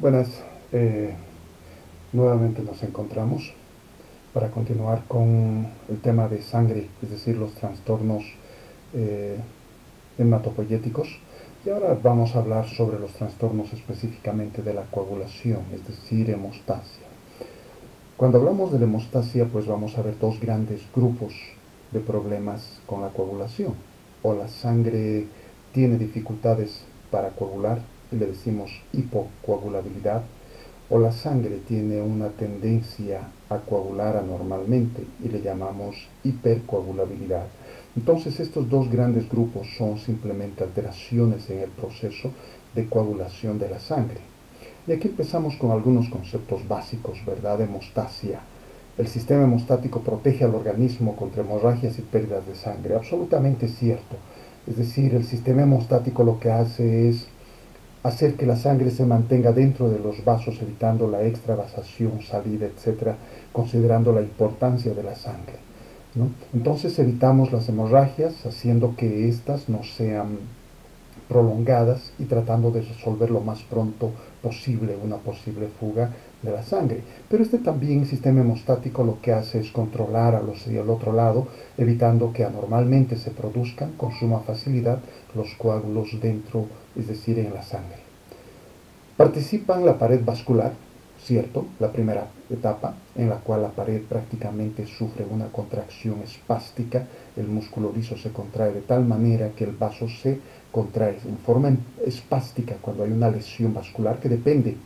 Buenas, nuevamente nos encontramos para continuar con el tema de sangre, es decir, los trastornos eh, hematopoyéticos. Y ahora vamos a hablar sobre los trastornos específicamente de la coagulación, es decir, hemostasia. Cuando hablamos de la hemostasia, pues vamos a ver dos grandes grupos de problemas con la coagulación. O la sangre tiene dificultades para coagular y le decimos hipocoagulabilidad, o la sangre tiene una tendencia a coagular anormalmente y le llamamos hipercoagulabilidad. Entonces estos dos grandes grupos son simplemente alteraciones en el proceso de coagulación de la sangre. Y aquí empezamos con algunos conceptos básicos, ¿verdad? Hemostasia. El sistema hemostático protege al organismo contra hemorragias y pérdidas de sangre. Absolutamente cierto. Es decir, el sistema hemostático lo que hace es hacer que la sangre se mantenga dentro de los vasos, evitando la extravasación, salida, etcétera, considerando la importancia de la sangre, ¿no? Entonces evitamos las hemorragias, haciendo que éstas no sean prolongadas y tratando de resolver lo más pronto posible una posible fuga de la sangre. Pero este también sistema hemostático lo que hace es controlar a los del otro lado, evitando que anormalmente se produzcan con suma facilidad los coágulos dentro, es decir, en la sangre. Participan la pared vascular, cierto, la primera etapa, en la cual la pared prácticamente sufre una contracción espástica, el músculo liso se contrae de tal manera que el vaso se contrae en forma espástica cuando hay una lesión vascular que depende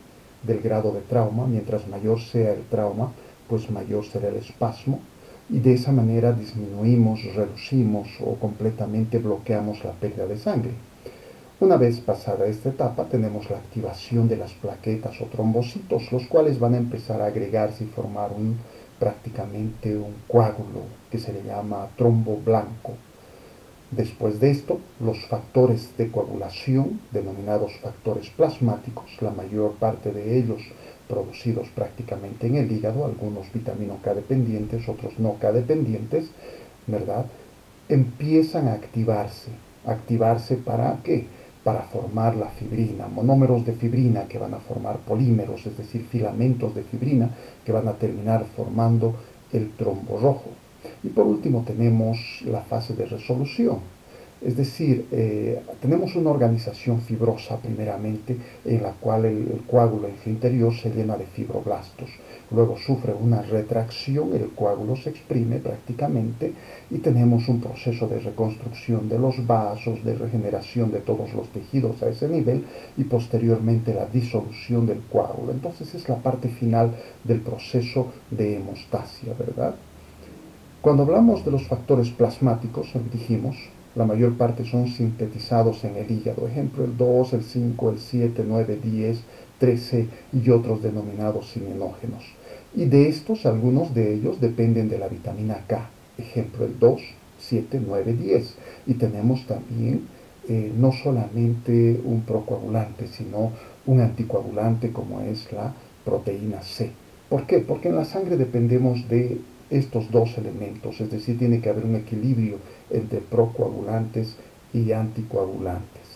del grado de trauma. Mientras mayor sea el trauma, pues mayor será el espasmo, y de esa manera disminuimos, reducimos o completamente bloqueamos la pérdida de sangre. Una vez pasada esta etapa, tenemos la activación de las plaquetas o trombocitos, los cuales van a empezar a agregarse y formar prácticamente un coágulo que se le llama trombo blanco. Después de esto, los factores de coagulación, denominados factores plasmáticos, la mayor parte de ellos producidos prácticamente en el hígado, algunos vitamina K dependientes, otros no K dependientes, ¿verdad? Empiezan a activarse. ¿Activarse para qué? Para formar la fibrina, monómeros de fibrina que van a formar polímeros, es decir, filamentos de fibrina que van a terminar formando el trombo rojo. Y por último tenemos la fase de resolución. Es decir, tenemos una organización fibrosa primeramente en la cual el coágulo en su interior se llena de fibroblastos. Luego sufre una retracción, el coágulo se exprime prácticamente y tenemos un proceso de reconstrucción de los vasos, de regeneración de todos los tejidos a ese nivel y posteriormente la disolución del coágulo. Entonces es la parte final del proceso de hemostasia, ¿verdad? Cuando hablamos de los factores plasmáticos, dijimos, la mayor parte son sintetizados en el hígado. Ejemplo, el 2, el 5, el 7, 9, 10, 13 y otros denominados cininógenos. Y de estos, algunos de ellos dependen de la vitamina K. Ejemplo, el 2, 7, 9, 10. Y tenemos también no solamente un procoagulante, sino un anticoagulante como es la proteína C. ¿Por qué? Porque en la sangre dependemos de estos dos elementos, es decir, tiene que haber un equilibrio entre procoagulantes y anticoagulantes.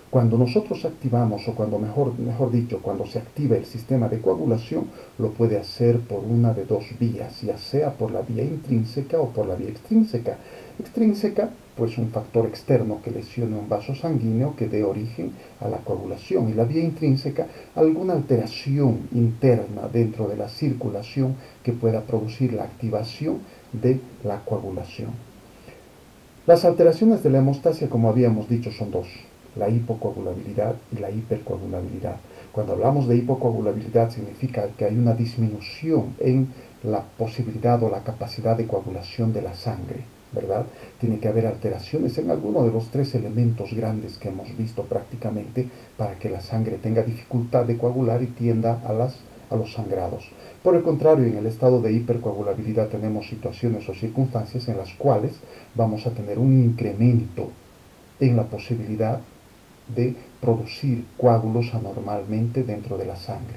Cuando nosotros activamos, o cuando mejor dicho, cuando se activa el sistema de coagulación, lo puede hacer por una de dos vías, ya sea por la vía intrínseca o por la vía extrínseca. Extrínseca, pues un factor externo que lesione un vaso sanguíneo que dé origen a la coagulación. Y la vía intrínseca, alguna alteración interna dentro de la circulación que pueda producir la activación de la coagulación. Las alteraciones de la hemostasia, como habíamos dicho, son dos: la hipocoagulabilidad y la hipercoagulabilidad. Cuando hablamos de hipocoagulabilidad significa que hay una disminución en la posibilidad o la capacidad de coagulación de la sangre, ¿verdad? Tiene que haber alteraciones en alguno de los tres elementos grandes que hemos visto prácticamente para que la sangre tenga dificultad de coagular y tienda a los sangrados. Por el contrario, en el estado de hipercoagulabilidad tenemos situaciones o circunstancias en las cuales vamos a tener un incremento en la posibilidad de producir coágulos anormalmente dentro de la sangre.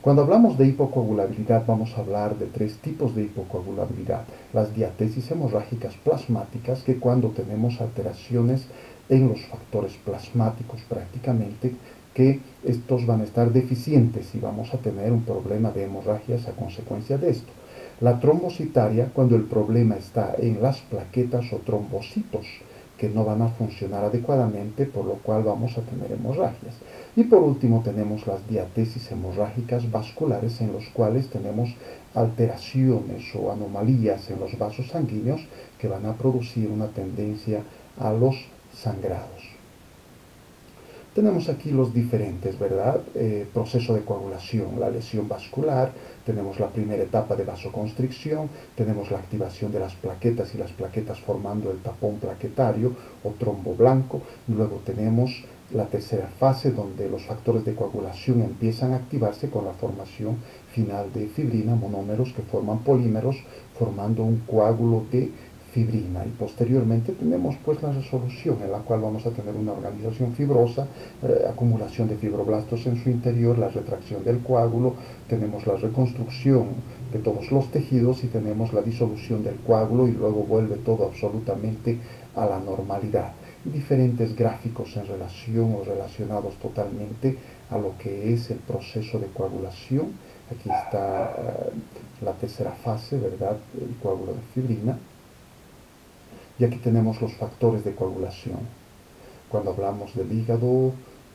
Cuando hablamos de hipocoagulabilidad vamos a hablar de tres tipos de hipocoagulabilidad: las diatesis hemorrágicas plasmáticas, que cuando tenemos alteraciones en los factores plasmáticos prácticamente que estos van a estar deficientes y vamos a tener un problema de hemorragias a consecuencia de esto. La trombocitaria, cuando el problema está en las plaquetas o trombocitos, que no van a funcionar adecuadamente, por lo cual vamos a tener hemorragias. Y por último tenemos las diatesis hemorrágicas vasculares, en los cuales tenemos alteraciones o anomalías en los vasos sanguíneos que van a producir una tendencia a los sangrados. Tenemos aquí los diferentes, ¿verdad? Proceso de coagulación, la lesión vascular, tenemos la primera etapa de vasoconstricción, tenemos la activación de las plaquetas y las plaquetas formando el tapón plaquetario o trombo blanco, y luego tenemos la tercera fase donde los factores de coagulación empiezan a activarse con la formación final de fibrina, monómeros que forman polímeros formando un coágulo de fibrina, y posteriormente tenemos pues la resolución en la cual vamos a tener una organización fibrosa, acumulación de fibroblastos en su interior, la retracción del coágulo, tenemos la reconstrucción de todos los tejidos y tenemos la disolución del coágulo y luego vuelve todo absolutamente a la normalidad. Diferentes gráficos en relación o relacionados totalmente a lo que es el proceso de coagulación. Aquí está la tercera fase, ¿verdad? El coágulo de fibrina. Y aquí tenemos los factores de coagulación. Cuando hablamos del hígado,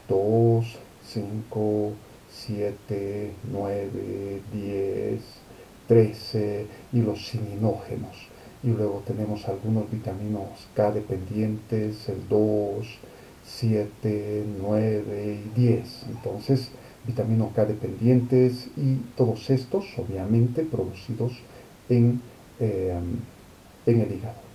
2, 5, 7, 9, 10, 13 y los cininógenos. Y luego tenemos algunos vitaminas K dependientes, el 2, 7, 9 y 10. Entonces, vitaminas K dependientes y todos estos, obviamente, producidos en el hígado.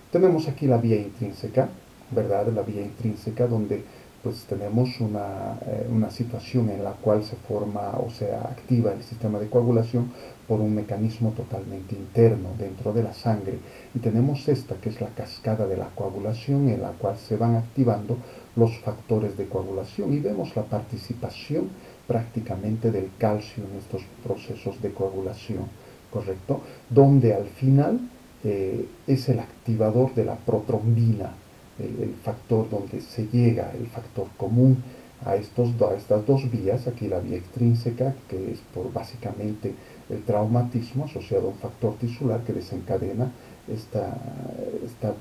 Tenemos aquí la vía intrínseca, ¿verdad? La vía intrínseca donde pues tenemos una situación en la cual se forma o se activa el sistema de coagulación por un mecanismo totalmente interno dentro de la sangre. Y tenemos esta que es la cascada de la coagulación en la cual se van activando los factores de coagulación y vemos la participación prácticamente del calcio en estos procesos de coagulación, ¿correcto? Donde al final es el activador de la protrombina, el factor donde se llega, el factor común a estas dos vías. Aquí la vía extrínseca, que es por básicamente el traumatismo asociado a un factor tisular que desencadena esta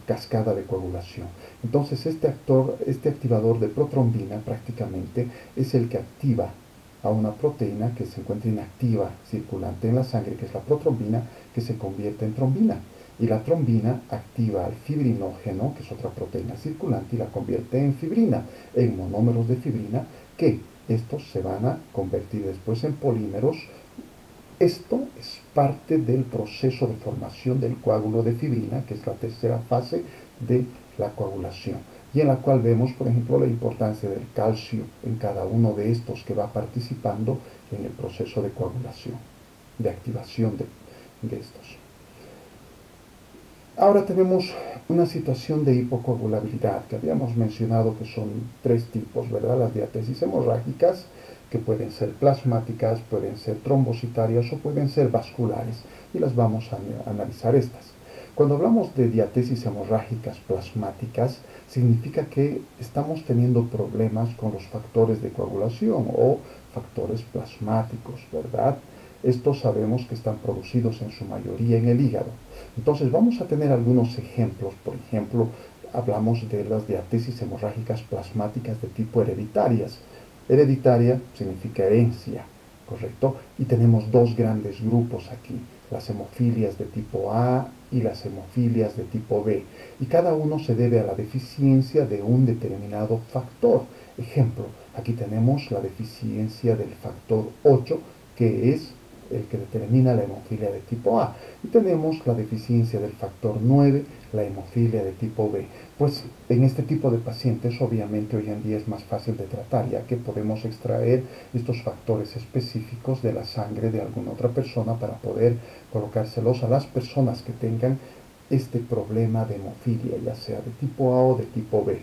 cascada de coagulación. Entonces este activador de protrombina prácticamente es el que activa a una proteína que se encuentra inactiva circulante en la sangre, que es la protrombina, que se convierte en trombina. Y la trombina activa al fibrinógeno, que es otra proteína circulante, y la convierte en fibrina, en monómeros de fibrina, que estos se van a convertir después en polímeros. Esto es parte del proceso de formación del coágulo de fibrina, que es la tercera fase de la coagulación, y en la cual vemos, por ejemplo, la importancia del calcio en cada uno de estos que va participando en el proceso de coagulación, de activación de estos. Ahora tenemos una situación de hipocoagulabilidad, que habíamos mencionado que son tres tipos, ¿verdad? Las diatesis hemorrágicas, que pueden ser plasmáticas, pueden ser trombocitarias o pueden ser vasculares, y las vamos a analizar estas. Cuando hablamos de diatesis hemorrágicas plasmáticas, significa que estamos teniendo problemas con los factores de coagulación o factores plasmáticos, ¿verdad? Estos sabemos que están producidos en su mayoría en el hígado. Entonces vamos a tener algunos ejemplos. Por ejemplo, hablamos de las diatesis hemorrágicas plasmáticas de tipo hereditarias. Hereditaria significa herencia, ¿correcto? Y tenemos dos grandes grupos aquí, las hemofilias de tipo A y las hemofilias de tipo B. Y cada uno se debe a la deficiencia de un determinado factor. Ejemplo, aquí tenemos la deficiencia del factor 8, que es el que determina la hemofilia de tipo A. Y tenemos la deficiencia del factor 9, la hemofilia de tipo B. Pues en este tipo de pacientes obviamente hoy en día es más fácil de tratar, ya que podemos extraer estos factores específicos de la sangre de alguna otra persona para poder colocárselos a las personas que tengan este problema de hemofilia, ya sea de tipo A o de tipo B.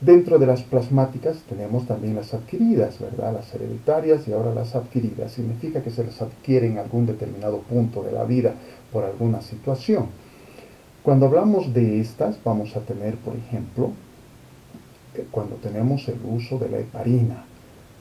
Dentro de las plasmáticas tenemos también las adquiridas, ¿verdad? Las hereditarias y ahora las adquiridas. Significa que se les adquiere en algún determinado punto de la vida por alguna situación. Cuando hablamos de estas, vamos a tener, por ejemplo, Cuando tenemos el uso de la heparina,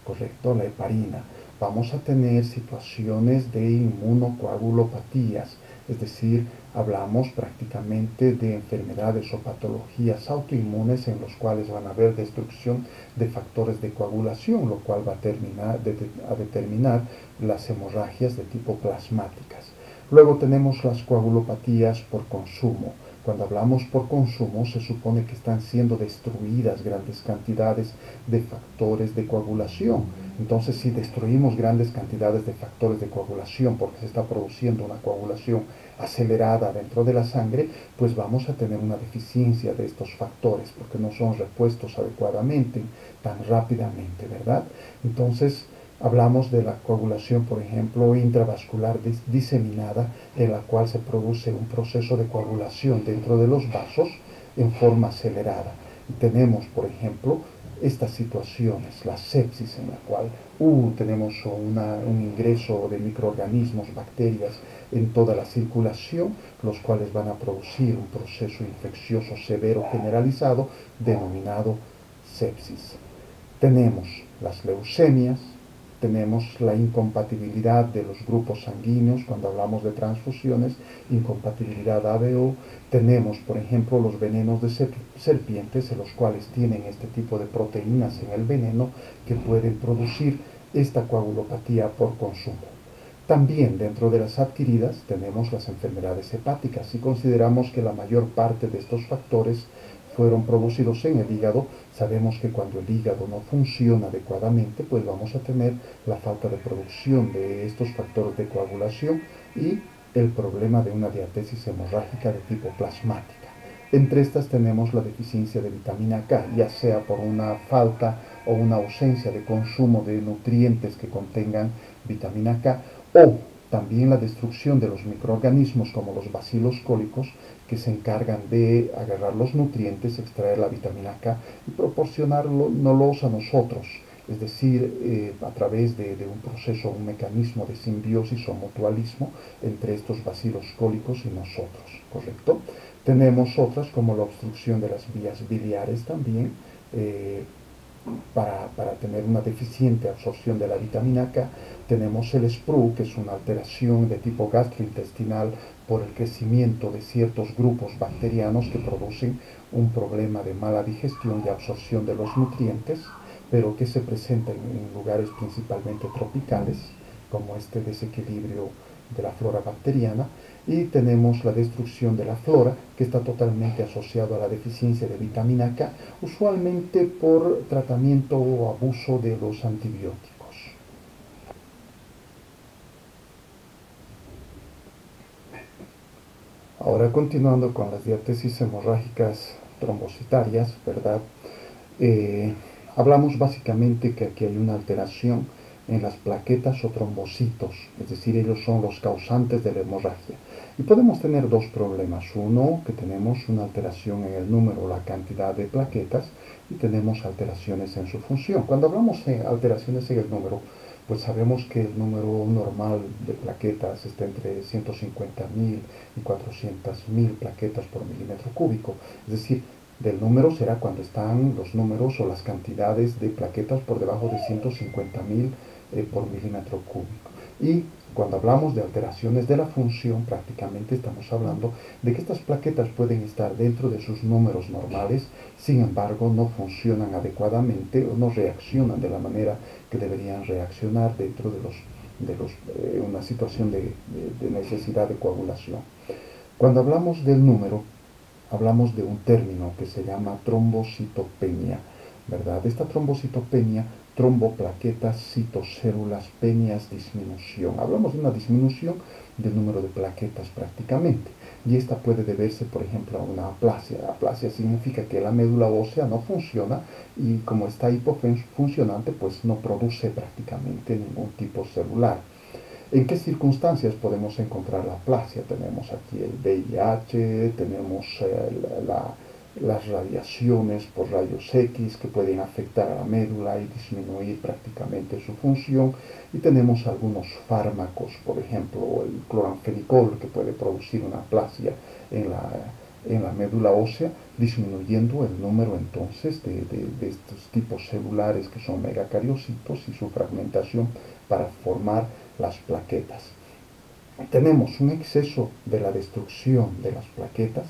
correcto, la heparina, vamos a tener situaciones de inmunocoagulopatías, es decir, hablamos prácticamente de enfermedades o patologías autoinmunes en los cuales van a haber destrucción de factores de coagulación, lo cual va a determinar las hemorragias de tipo plasmáticas. Luego tenemos las coagulopatías por consumo. Cuando hablamos por consumo, se supone que están siendo destruidas grandes cantidades de factores de coagulación. Entonces, si destruimos grandes cantidades de factores de coagulación porque se está produciendo una coagulación acelerada dentro de la sangre, pues vamos a tener una deficiencia de estos factores porque no son repuestos adecuadamente tan rápidamente, ¿verdad? Entonces, hablamos de la coagulación, por ejemplo, intravascular diseminada, en la cual se produce un proceso de coagulación dentro de los vasos en forma acelerada. Y tenemos, por ejemplo, estas situaciones, la sepsis, en la cual tenemos un ingreso de microorganismos, bacterias en toda la circulación, los cuales van a producir un proceso infeccioso severo generalizado denominado sepsis. Tenemos las leucemias, tenemos la incompatibilidad de los grupos sanguíneos cuando hablamos de transfusiones, incompatibilidad ABO, tenemos por ejemplo los venenos de serpientes, en los cuales tienen este tipo de proteínas en el veneno que pueden producir esta coagulopatía por consumo. También dentro de las adquiridas tenemos las enfermedades hepáticas y consideramos que la mayor parte de estos factores fueron producidos en el hígado. Sabemos que cuando el hígado no funciona adecuadamente, pues vamos a tener la falta de producción de estos factores de coagulación y el problema de una diatesis hemorrágica de tipo plasmática. Entre estas tenemos la deficiencia de vitamina K, ya sea por una falta o una ausencia de consumo de nutrientes que contengan vitamina K, o también la destrucción de los microorganismos como los bacilos cólicos, que se encargan de agarrar los nutrientes, extraer la vitamina K y proporcionarlos a nosotros, es decir, a través de un proceso, un mecanismo de simbiosis o mutualismo entre estos bacilos cólicos y nosotros, ¿correcto? Tenemos otras como la obstrucción de las vías biliares también, para tener una deficiente absorción de la vitamina K. Tenemos el SPRU, que es una alteración de tipo gastrointestinal por el crecimiento de ciertos grupos bacterianos que producen un problema de mala digestión y absorción de los nutrientes, pero que se presenta en lugares principalmente tropicales, como este desequilibrio de la flora bacteriana. Y tenemos la destrucción de la flora, que está totalmente asociado a la deficiencia de vitamina K, usualmente por tratamiento o abuso de los antibióticos. Ahora, continuando con las diatesis hemorrágicas trombocitarias, ¿verdad? Hablamos básicamente que aquí hay una alteración en las plaquetas o trombocitos, es decir, ellos son los causantes de la hemorragia. Y podemos tener dos problemas. Uno, que tenemos una alteración en el número o la cantidad de plaquetas, y tenemos alteraciones en su función. Cuando hablamos de alteraciones en el número, pues sabemos que el número normal de plaquetas está entre 150.000 y 400.000 plaquetas por milímetro cúbico. Es decir, del número será cuando están los números o las cantidades de plaquetas por debajo de 150.000 por milímetro cúbico. Y cuando hablamos de alteraciones de la función, prácticamente estamos hablando de que estas plaquetas pueden estar dentro de sus números normales, sin embargo no funcionan adecuadamente o no reaccionan de la manera que deberían reaccionar dentro de una situación de necesidad de coagulación. Cuando hablamos del número, hablamos de un término que se llama trombocitopenia, ¿verdad? Esta trombocitopenia, tromboplaquetas, citocélulas, peñas, disminución. Hablamos de una disminución del número de plaquetas prácticamente. Y esta puede deberse, por ejemplo, a una aplasia. Aplasia significa que la médula ósea no funciona y como está hipofuncionante, pues no produce prácticamente ningún tipo celular. ¿En qué circunstancias podemos encontrar la aplasia? Tenemos aquí el VIH, tenemos las radiaciones por rayos X que pueden afectar a la médula y disminuir prácticamente su función, y tenemos algunos fármacos, por ejemplo el cloranfenicol, que puede producir una aplasia en la médula ósea, disminuyendo el número entonces de estos tipos celulares que son megacariocitos y su fragmentación para formar las plaquetas. Tenemos un exceso de la destrucción de las plaquetas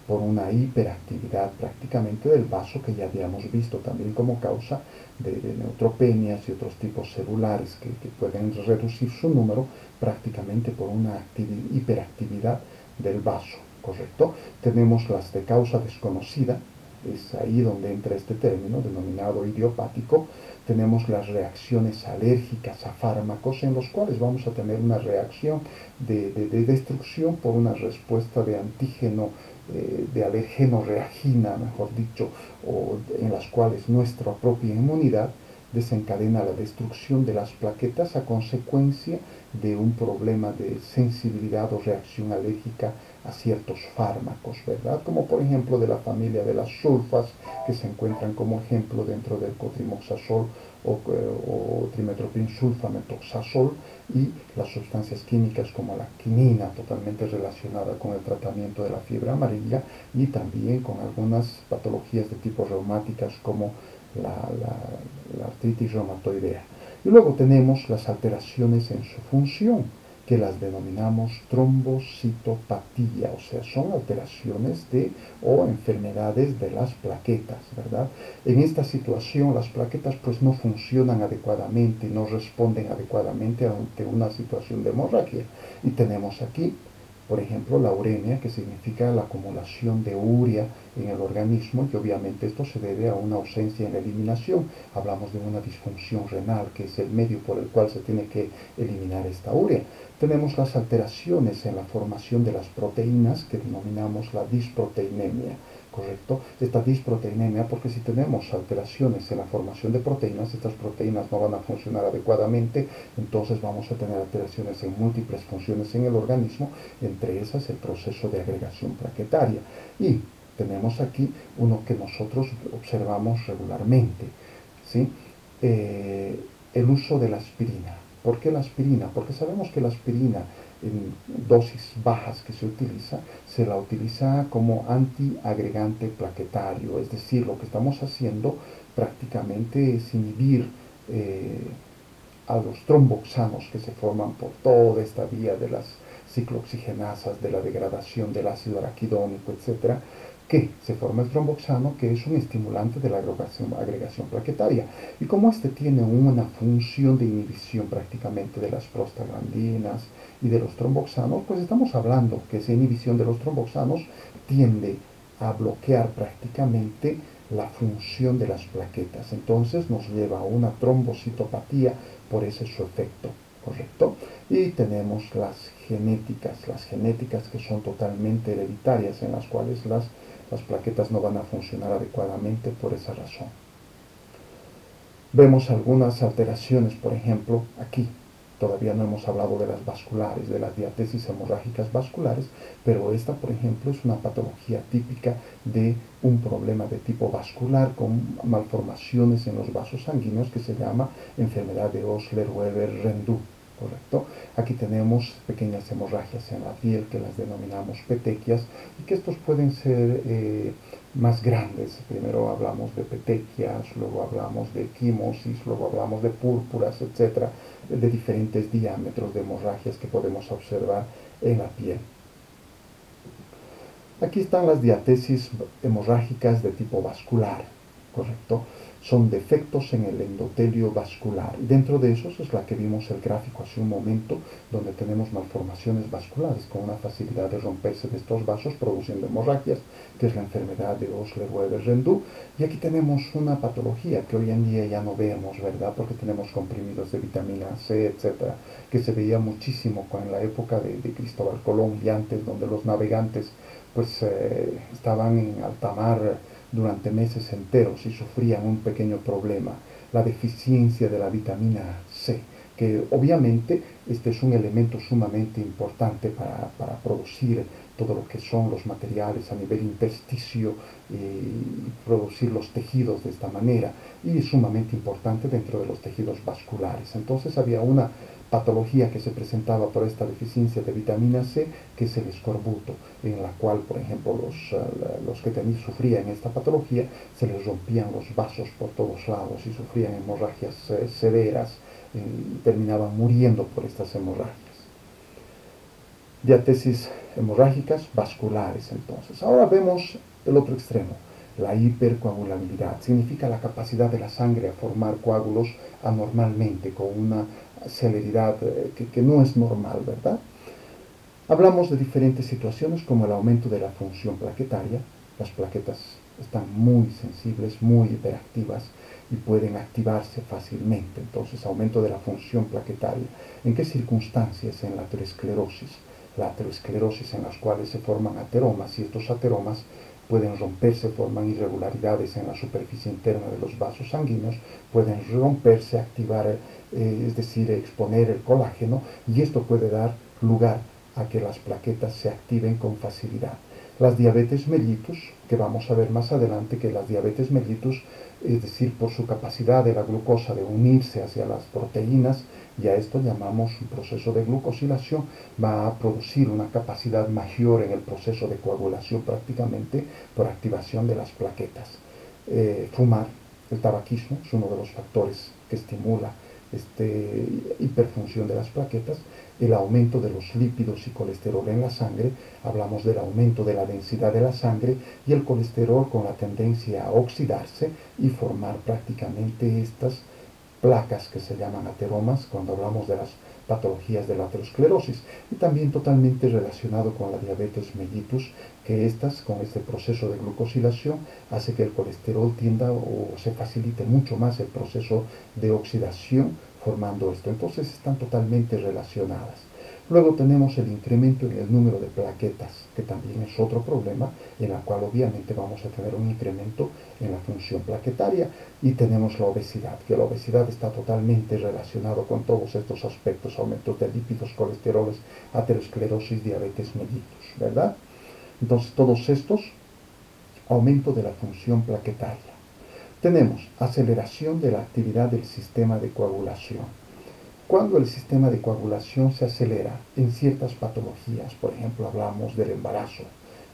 por una hiperactividad prácticamente del vaso que ya habíamos visto también como causa de neutropenias y otros tipos celulares que pueden reducir su número prácticamente por una hiperactividad del vaso, ¿correcto? Tenemos las de causa desconocida, es ahí donde entra este término denominado idiopático. Tenemos las reacciones alérgicas a fármacos, en los cuales vamos a tener una reacción de destrucción por una respuesta de antígeno, de alergeno reagina, mejor dicho, o en las cuales nuestra propia inmunidad desencadena la destrucción de las plaquetas a consecuencia de un problema de sensibilidad o reacción alérgica a ciertos fármacos, ¿verdad? Como por ejemplo de la familia de las sulfas, que se encuentran como ejemplo dentro del cotrimoxazol o trimetoprim-sulfa-metoxazol, y las sustancias químicas como la quinina, totalmente relacionada con el tratamiento de la fiebre amarilla, y también con algunas patologías de tipo reumáticas como la artritis reumatoidea. Y luego tenemos las alteraciones en su función, que las denominamos trombocitopatía, o sea, son alteraciones o enfermedades de las plaquetas, ¿verdad? En esta situación las plaquetas pues no funcionan adecuadamente, no responden adecuadamente ante una situación de hemorragia. Y tenemos aquí, por ejemplo, la uremia, que significa la acumulación de urea en el organismo, y obviamente esto se debe a una ausencia en la eliminación. Hablamos de una disfunción renal, que es el medio por el cual se tiene que eliminar esta urea. Tenemos las alteraciones en la formación de las proteínas, que denominamos la disproteinemia, ¿correcto? Esta disproteinemia, porque si tenemos alteraciones en la formación de proteínas, estas proteínas no van a funcionar adecuadamente, entonces vamos a tener alteraciones en múltiples funciones en el organismo, entre esas el proceso de agregación plaquetaria. Y tenemos aquí uno que nosotros observamos regularmente, ¿sí? El uso de la aspirina. ¿Por qué la aspirina? Porque sabemos que la aspirina en dosis bajas que se la utiliza como antiagregante plaquetario, es decir, lo que estamos haciendo prácticamente es inhibir a los tromboxanos que se forman por toda esta vía de las ciclooxigenasas, de la degradación del ácido araquidónico, etcétera, que se forma el tromboxano, que es un estimulante de la agregación plaquetaria. Y como este tiene una función de inhibición prácticamente de las prostaglandinas y de los tromboxanos, pues estamos hablando que esa inhibición de los tromboxanos tiende a bloquear prácticamente la función de las plaquetas. Entonces nos lleva a una trombocitopatía por ese su efecto, ¿correcto? Y tenemos las genéticas que son totalmente hereditarias, en las cuales las plaquetas no van a funcionar adecuadamente por esa razón. Vemos algunas alteraciones, por ejemplo, aquí. Todavía no hemos hablado de las vasculares, de las diatesis hemorrágicas vasculares, pero esta, por ejemplo, es una patología típica de un problema de tipo vascular con malformaciones en los vasos sanguíneos, que se llama enfermedad de Osler-Weber-Rendu, ¿correcto? Aquí tenemos pequeñas hemorragias en la piel, que las denominamos petequias, y que estos pueden ser más grandes. Primero hablamos de petequias, luego hablamos de quimosis, luego hablamos de púrpuras, etcétera, de diferentes diámetros de hemorragias que podemos observar en la piel. Aquí están las diatesis hemorrágicas de tipo vascular, ¿correcto? Son defectos en el endotelio vascular. Y dentro de esos es la que vimos el gráfico hace un momento, donde tenemos malformaciones vasculares con una facilidad de romperse de estos vasos produciendo hemorragias, que es la enfermedad de Osler-Weber-Rendu. Y aquí tenemos una patología que hoy en día ya no vemos, ¿verdad? Porque tenemos comprimidos de vitamina C, etcétera, que se veía muchísimo en la época de Cristóbal Colón y antes, donde los navegantes pues estaban en alta mar durante meses enteros y sufrían un pequeño problema, la deficiencia de la vitamina C, que obviamente este es un elemento sumamente importante para producir todo lo que son los materiales a nivel intersticio y producir los tejidos de esta manera, y es sumamente importante dentro de los tejidos vasculares. Entonces había una patología que se presentaba por esta deficiencia de vitamina C, que es el escorbuto, en la cual, por ejemplo, los que sufrían esta patología se les rompían los vasos por todos lados y sufrían hemorragias severas y terminaban muriendo por estas hemorragias. Diátesis hemorrágicas vasculares, entonces. Ahora vemos el otro extremo, la hipercoagulabilidad. Significa la capacidad de la sangre a formar coágulos anormalmente, con una celeridad que no es normal, ¿verdad? Hablamos de diferentes situaciones como el aumento de la función plaquetaria. Las plaquetas están muy sensibles, muy hiperactivas y pueden activarse fácilmente. Entonces, aumento de la función plaquetaria. ¿En qué circunstancias? En la aterosclerosis. La aterosclerosis en las cuales se forman ateromas, y estos ateromas pueden romperse, forman irregularidades en la superficie interna de los vasos sanguíneos, pueden romperse, activar, es decir, exponer el colágeno, y esto puede dar lugar a que las plaquetas se activen con facilidad. Las diabetes mellitus, que vamos a ver más adelante, que las diabetes mellitus, es decir, por su capacidad de la glucosa de unirse hacia las proteínas, y a esto llamamos un proceso de glucosilación, va a producir una capacidad mayor en el proceso de coagulación prácticamente por activación de las plaquetas. Fumar, el tabaquismo, es uno de los factores que estimula esta hiperfunción de las plaquetas. El aumento de los lípidos y colesterol en la sangre, hablamos del aumento de la densidad de la sangre, y el colesterol con la tendencia a oxidarse y formar prácticamente estas placas que se llaman ateromas cuando hablamos de las patologías de la aterosclerosis, y también totalmente relacionado con la diabetes mellitus, que estas, con este proceso de glucosilación, hace que el colesterol tienda o se facilite mucho más el proceso de oxidación formando esto. Entonces están totalmente relacionadas. Luego tenemos el incremento en el número de plaquetas, que también es otro problema, en la cual obviamente vamos a tener un incremento en la función plaquetaria. Y tenemos la obesidad, que la obesidad está totalmente relacionado con todos estos aspectos, aumentos de lípidos, colesteroles, aterosclerosis, diabetes mellitus, ¿verdad? Entonces todos estos, aumento de la función plaquetaria. Tenemos aceleración de la actividad del sistema de coagulación. Cuando el sistema de coagulación se acelera en ciertas patologías, por ejemplo, hablamos del embarazo,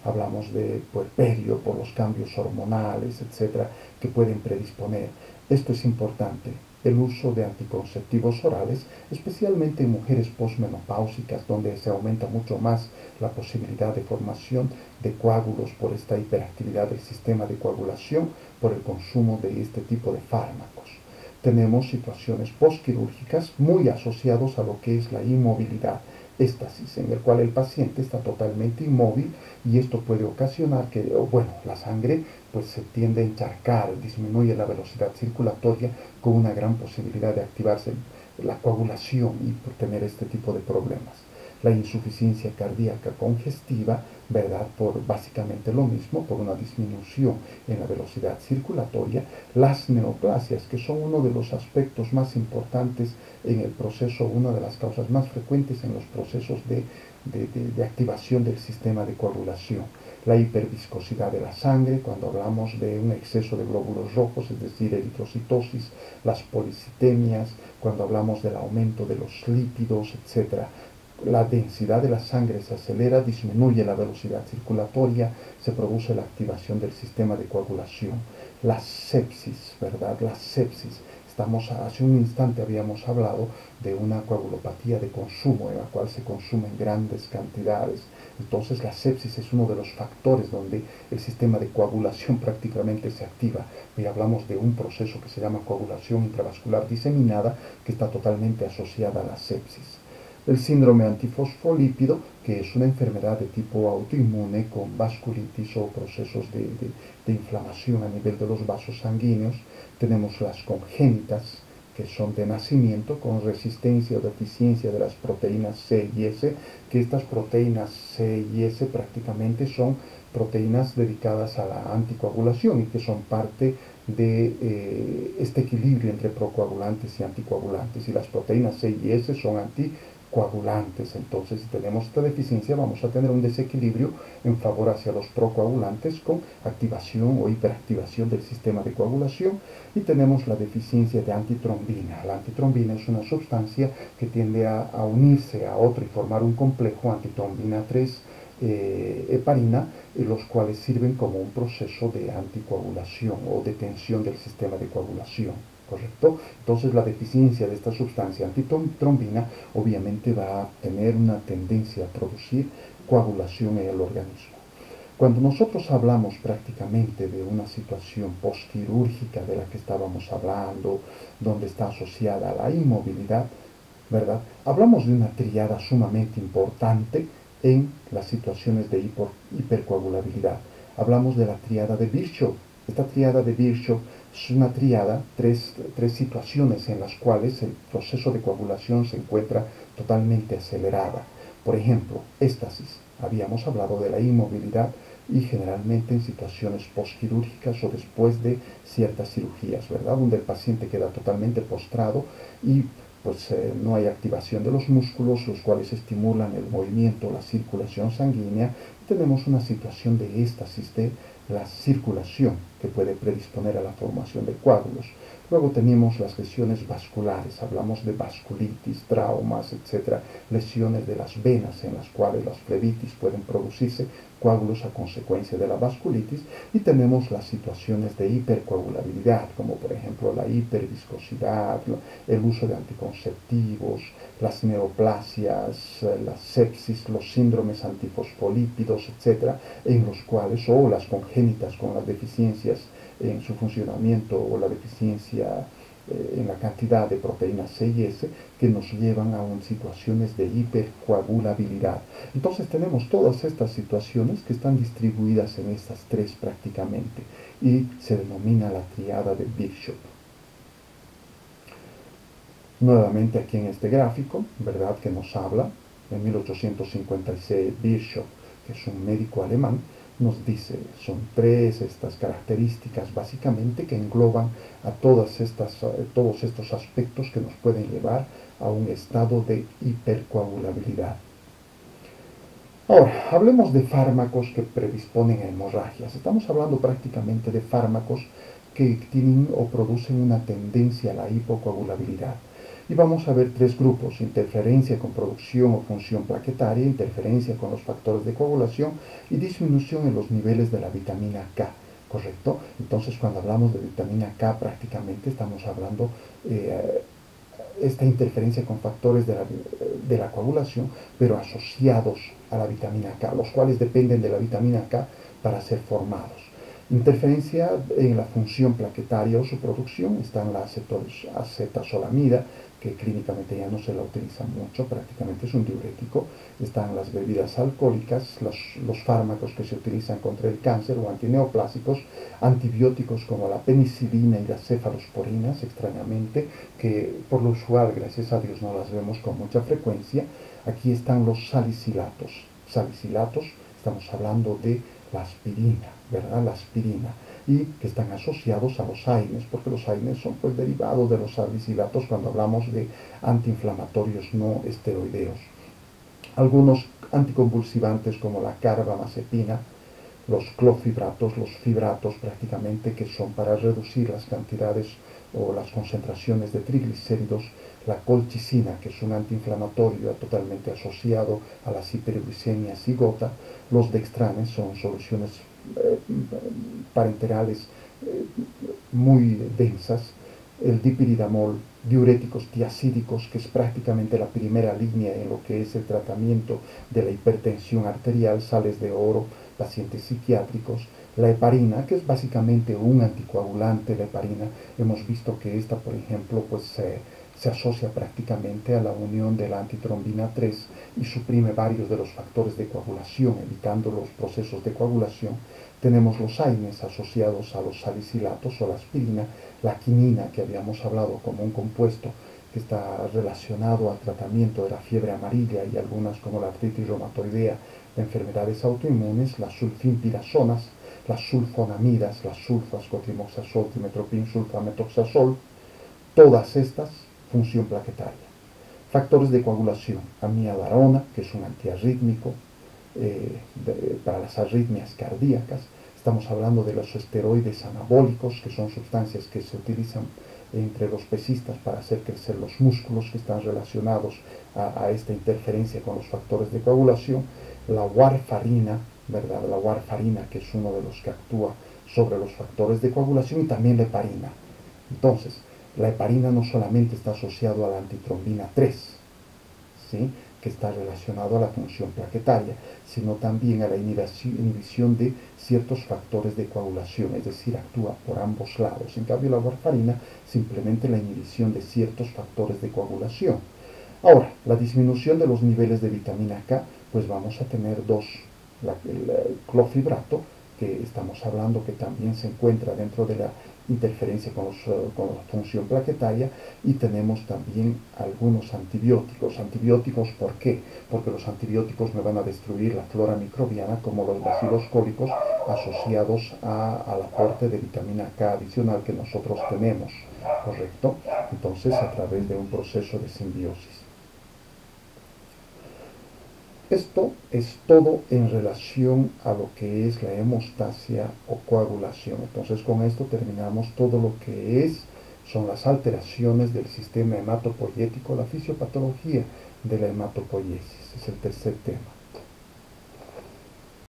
hablamos de puerperio por los cambios hormonales, etcétera, que pueden predisponer. Esto es importante. El uso de anticonceptivos orales, especialmente en mujeres posmenopáusicas, donde se aumenta mucho más la posibilidad de formación de coágulos por esta hiperactividad del sistema de coagulación, por el consumo de este tipo de fármacos. Tenemos situaciones postquirúrgicas muy asociadas a lo que es la inmovilidad, éxtasis, en el cual el paciente está totalmente inmóvil, y esto puede ocasionar que, bueno, la sangre pues se tiende a encharcar, disminuye la velocidad circulatoria, con una gran posibilidad de activarse la coagulación y por tener este tipo de problemas. La insuficiencia cardíaca congestiva, ¿verdad? Por básicamente lo mismo, por una disminución en la velocidad circulatoria. Las neoplasias, que son uno de los aspectos más importantes en el proceso, una de las causas más frecuentes en los procesos de activación del sistema de coagulación. La hiperviscosidad de la sangre, cuando hablamos de un exceso de glóbulos rojos, es decir, eritrocitosis, las policitemias, cuando hablamos del aumento de los lípidos, etc. La densidad de la sangre se acelera, disminuye la velocidad circulatoria, se produce la activación del sistema de coagulación. La sepsis, ¿verdad? La sepsis. Hace un instante habíamos hablado de una coagulopatía de consumo, en la cual se consumen grandes cantidades. Entonces la sepsis es uno de los factores donde el sistema de coagulación prácticamente se activa. Y hablamos de un proceso que se llama coagulación intravascular diseminada, que está totalmente asociada a la sepsis. El síndrome antifosfolípido, que es una enfermedad de tipo autoinmune con vasculitis o procesos de inflamación a nivel de los vasos sanguíneos. Tenemos las congénitas, que son de nacimiento, con resistencia o deficiencia de las proteínas C y S, que estas proteínas C y S prácticamente son proteínas dedicadas a la anticoagulación y que son parte de este equilibrio entre procoagulantes y anticoagulantes. Y las proteínas C y S son anticoagulantes. Entonces, si tenemos esta deficiencia, vamos a tener un desequilibrio en favor hacia los procoagulantes con activación o hiperactivación del sistema de coagulación. Y tenemos la deficiencia de antitrombina. La antitrombina es una sustancia que tiende a unirse a otro y formar un complejo antitrombina 3 heparina, los cuales sirven como un proceso de anticoagulación o de tensión del sistema de coagulación, ¿correcto? Entonces la deficiencia de esta sustancia antitrombina obviamente va a tener una tendencia a producir coagulación en el organismo. Cuando nosotros hablamos prácticamente de una situación postquirúrgica de la que estábamos hablando, donde está asociada a la inmovilidad, ¿verdad? Hablamos de una tríada sumamente importante en las situaciones de hipercoagulabilidad. Hablamos de la tríada de Virchow. Esta tríada de Virchow es una tríada, tres situaciones en las cuales el proceso de coagulación se encuentra totalmente acelerada. Por ejemplo, éstasis. Habíamos hablado de la inmovilidad y generalmente en situaciones postquirúrgicas o después de ciertas cirugías, ¿verdad? Donde el paciente queda totalmente postrado y pues no hay activación de los músculos, los cuales estimulan el movimiento, la circulación sanguínea. Tenemos una situación de éstasis de la circulación que puede predisponer a la formación de coágulos. Luego tenemos las lesiones vasculares, hablamos de vasculitis, traumas, etc., lesiones de las venas en las cuales las flebitis pueden producirse, coágulos a consecuencia de la vasculitis, y tenemos las situaciones de hipercoagulabilidad, como por ejemplo la hiperviscosidad, el uso de anticonceptivos, las neoplasias, la sepsis, los síndromes antifosfolípidos, etc., en los cuales, o las congénitas con las deficiencias en su funcionamiento o la deficiencia en la cantidad de proteínas C y S que nos llevan a situaciones de hipercoagulabilidad. Entonces tenemos todas estas situaciones que están distribuidas en estas tres prácticamente y se denomina la tríada de Virchow. Nuevamente aquí en este gráfico, ¿verdad?, que nos habla, en 1856 Virchow, que es un médico alemán, nos dice, son tres estas características básicamente que engloban a todos estos aspectos que nos pueden llevar a un estado de hipercoagulabilidad. Ahora, hablemos de fármacos que predisponen a hemorragias. Estamos hablando prácticamente de fármacos que tienen o producen una tendencia a la hipocoagulabilidad. Y vamos a ver tres grupos: interferencia con producción o función plaquetaria, interferencia con los factores de coagulación y disminución en los niveles de la vitamina K, ¿correcto? Entonces, cuando hablamos de vitamina K, prácticamente estamos hablando esta interferencia con factores de la coagulación, pero asociados a la vitamina K, los cuales dependen de la vitamina K para ser formados. Interferencia en la función plaquetaria o su producción, están la acetazolamida, que clínicamente ya no se la utiliza mucho, prácticamente es un diurético. Están las bebidas alcohólicas, los fármacos que se utilizan contra el cáncer o antineoplásicos, antibióticos como la penicilina y las cefalosporinas, extrañamente, que por lo usual, gracias a Dios, no las vemos con mucha frecuencia. Aquí están los salicilatos. Salicilatos, estamos hablando de la aspirina, ¿verdad? La aspirina, y que están asociados a los AINES, porque los AINES son pues derivados de los salicilatos cuando hablamos de antiinflamatorios no esteroideos. Algunos anticonvulsivantes como la carbamazepina, los clofibratos, los fibratos prácticamente, que son para reducir las cantidades o las concentraciones de triglicéridos, la colchicina, que es un antiinflamatorio totalmente asociado a las hiperglicemias y gota, los dextranes son soluciones parenterales muy densas, el dipiridamol, diuréticos tiacídicos, que es prácticamente la primera línea en lo que es el tratamiento de la hipertensión arterial, sales de oro, pacientes psiquiátricos, la heparina, que es básicamente un anticoagulante. La heparina, hemos visto que esta, por ejemplo, pues se asocia prácticamente a la unión de la antitrombina 3 y suprime varios de los factores de coagulación, evitando los procesos de coagulación. Tenemos los AINES asociados a los salicilatos o la aspirina, la quinina, que habíamos hablado como un compuesto que está relacionado al tratamiento de la fiebre amarilla y algunas como la artritis reumatoidea, enfermedades autoinmunes, las sulfinpirazonas, las sulfonamidas, las sulfas, cotrimoxazol, trimetoprim, sulfametoxazol, todas estas, función plaquetaria. Factores de coagulación, amiadarona, que es un antiarrítmico para las arritmias cardíacas. Estamos hablando de los esteroides anabólicos, que son sustancias que se utilizan entre los pesistas para hacer crecer los músculos, que están relacionados a esta interferencia con los factores de coagulación. La warfarina, ¿verdad? La warfarina, que es uno de los que actúa sobre los factores de coagulación, y también la heparina. Entonces, la heparina no solamente está asociado a la antitrombina 3, ¿sí?, que está relacionado a la función plaquetaria, sino también a la inhibición de ciertos factores de coagulación, es decir, actúa por ambos lados. En cambio, la warfarina simplemente la inhibición de ciertos factores de coagulación. Ahora, la disminución de los niveles de vitamina K, pues vamos a tener dos, el clofibrato, que estamos hablando que también se encuentra dentro de la interferencia con la función plaquetaria, y tenemos también algunos antibióticos. ¿Antibióticos por qué? Porque los antibióticos me van a destruir la flora microbiana, como los bacilos cólicos asociados al aporte de vitamina K adicional que nosotros tenemos, ¿correcto? Entonces, a través de un proceso de simbiosis. Esto es todo en relación a lo que es la hemostasia o coagulación. Entonces, con esto terminamos todo lo que son las alteraciones del sistema hematopoyético, la fisiopatología de la hematopoiesis. Es el tercer tema.